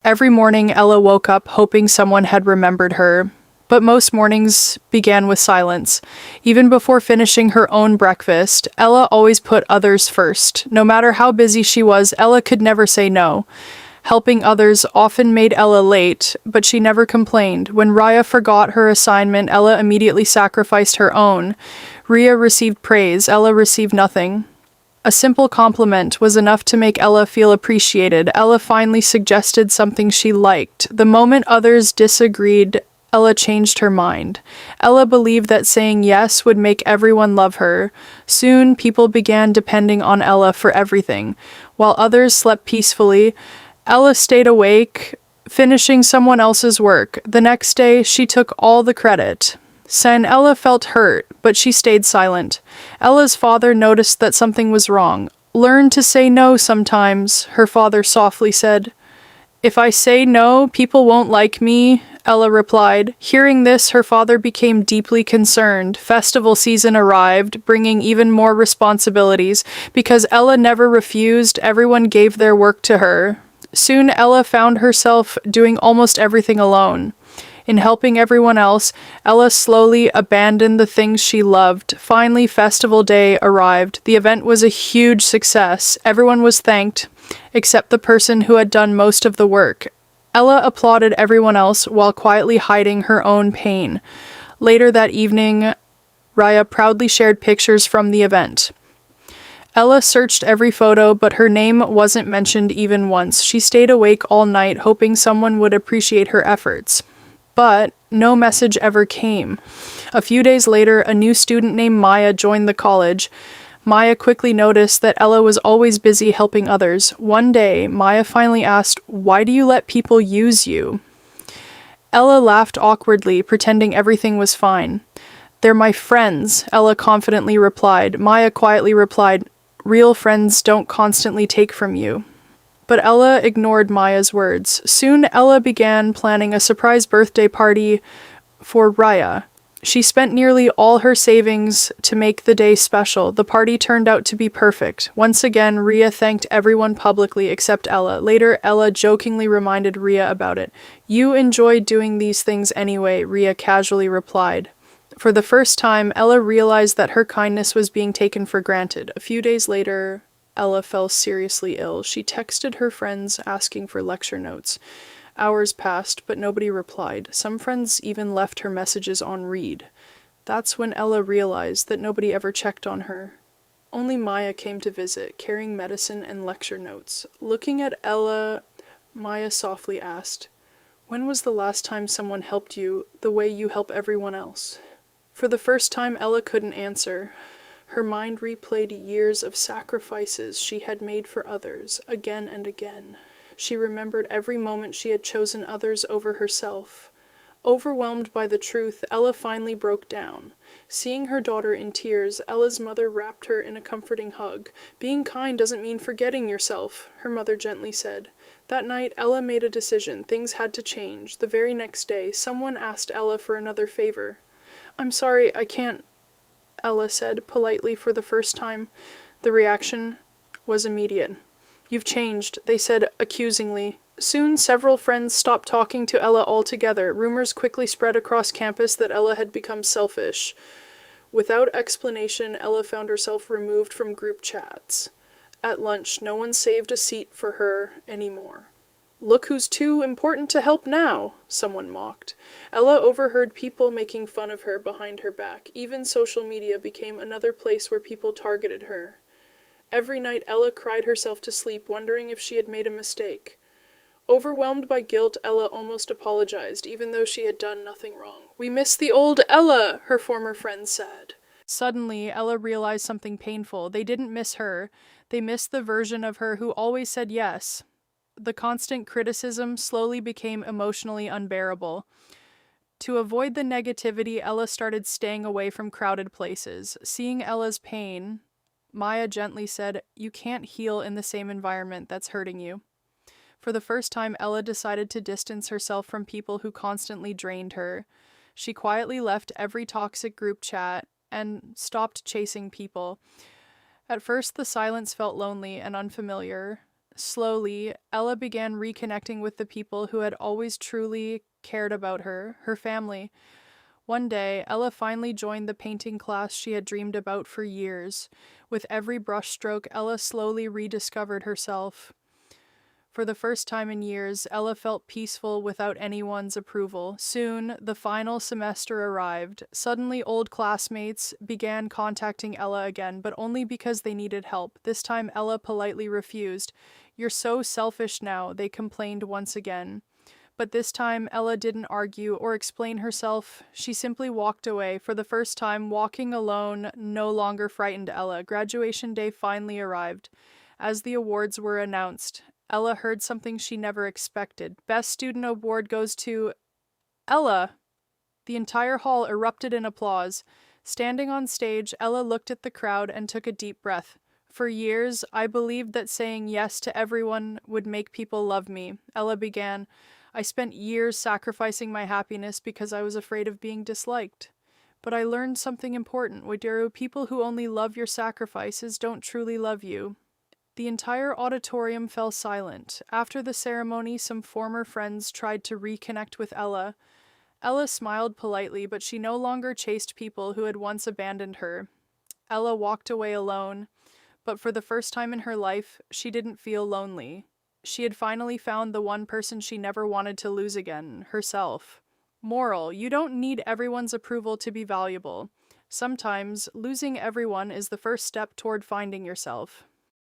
Every morning, Ella woke up hoping someone had remembered her. But most mornings began with silence. Even before finishing her own breakfast, Ella always put others first. No matter how busy she was, Ella could never say no. Helping others often made Ella late, but she never complained. When Raya forgot her assignment, Ella immediately sacrificed her own. Ria received praise, Ella received nothing. A simple compliment was enough to make Ella feel appreciated. Ella finally suggested something she liked. The moment others disagreed, Ella changed her mind. Ella believed that saying yes would make everyone love her. Soon, people began depending on Ella for everything. While others slept peacefully, Ella stayed awake, finishing someone else's work. The next day, she took all the credit. Sen Ella felt hurt, but she stayed silent. Ella's father noticed that something was wrong. "Learn to say no sometimes," her father softly said. "If I say no, people won't like me," Ella replied. Hearing this, her father became deeply concerned. Festival season arrived, bringing even more responsibilities. Because Ella never refused, everyone gave their work to her. Soon Ella found herself doing almost everything alone. In helping everyone else, Ella slowly abandoned the things she loved. Finally, festival day arrived. The event was a huge success. Everyone was thanked, except the person who had done most of the work. Ella applauded everyone else while quietly hiding her own pain. Later that evening, Raya proudly shared pictures from the event. Ella searched every photo, but her name wasn't mentioned even once. She stayed awake all night, hoping someone would appreciate her efforts. But no message ever came. A few days later, a new student named Maya joined the college. Maya quickly noticed that Ella was always busy helping others. One day, Maya finally asked, "Why do you let people use you?" Ella laughed awkwardly, pretending everything was fine. "They're my friends," Ella confidently replied. Maya quietly replied, "Real friends don't constantly take from you." But Ella ignored Maya's words. Soon Ella began planning a surprise birthday party for Raya. She spent nearly all her savings to make the day special. The party turned out to be perfect. Once again, Ria thanked everyone publicly except Ella. Later, Ella jokingly reminded Ria about it. "You enjoy doing these things anyway," Ria casually replied. For the first time, Ella realized that her kindness was being taken for granted. A few days later, Ella fell seriously ill. She texted her friends asking for lecture notes. Hours passed, but nobody replied. Some friends even left her messages on read. That's when Ella realized that nobody ever checked on her. Only Maya came to visit, carrying medicine and lecture notes. Looking at Ella, Maya softly asked, "When was the last time someone helped you the way you help everyone else?" For the first time, Ella couldn't answer. Her mind replayed years of sacrifices she had made for others, again and again. She remembered every moment she had chosen others over herself. Overwhelmed by the truth, Ella finally broke down. Seeing her daughter in tears, Ella's mother wrapped her in a comforting hug. "Being kind doesn't mean forgetting yourself," her mother gently said. That night, Ella made a decision. Things had to change. The very next day, someone asked Ella for another favor. "I'm sorry, I can't," Ella said politely for the first time. The reaction was immediate. "You've changed," they said accusingly. Soon, several friends stopped talking to Ella altogether. Rumors quickly spread across campus that Ella had become selfish. Without explanation, Ella found herself removed from group chats. At lunch, no one saved a seat for her anymore. "Look who's too important to help now," someone mocked. Ella overheard people making fun of her behind her back. Even social media became another place where people targeted her. Every night Ella cried herself to sleep, wondering if she had made a mistake. Overwhelmed by guilt, Ella almost apologized, even though she had done nothing wrong. "We miss the old Ella," her former friends said. Suddenly, Ella realized something painful. They didn't miss her. They missed the version of her who always said yes. The constant criticism slowly became emotionally unbearable. To avoid the negativity, Ella started staying away from crowded places. Seeing Ella's pain, Maya gently said, "You can't heal in the same environment that's hurting you." For the first time, Ella decided to distance herself from people who constantly drained her. She quietly left every toxic group chat and stopped chasing people. At first, the silence felt lonely and unfamiliar. Slowly, Ella began reconnecting with the people who had always truly cared about her, her family. One day, Ella finally joined the painting class she had dreamed about for years. With every brushstroke, Ella slowly rediscovered herself. For the first time in years, Ella felt peaceful without anyone's approval. Soon, the final semester arrived. Suddenly, old classmates began contacting Ella again, but only because they needed help. This time, Ella politely refused. "You're so selfish now," they complained once again. But this time, Ella didn't argue or explain herself. She simply walked away. For the first time, walking alone no longer frightened Ella. Graduation day finally arrived. As the awards were announced, Ella heard something she never expected. Best Student Award goes to Ella. The entire hall erupted in applause. Standing on stage, Ella looked at the crowd and took a deep breath. "For years, I believed that saying yes to everyone would make people love me," Ella began. "I spent years sacrificing my happiness because I was afraid of being disliked. But I learned something important, Wadiru. People who only love your sacrifices don't truly love you." The entire auditorium fell silent. After the ceremony, some former friends tried to reconnect with Ella. Ella smiled politely, but she no longer chased people who had once abandoned her. Ella walked away alone, but for the first time in her life, she didn't feel lonely. She had finally found the one person she never wanted to lose again, herself. Moral: you don't need everyone's approval to be valuable. Sometimes, losing everyone is the first step toward finding yourself.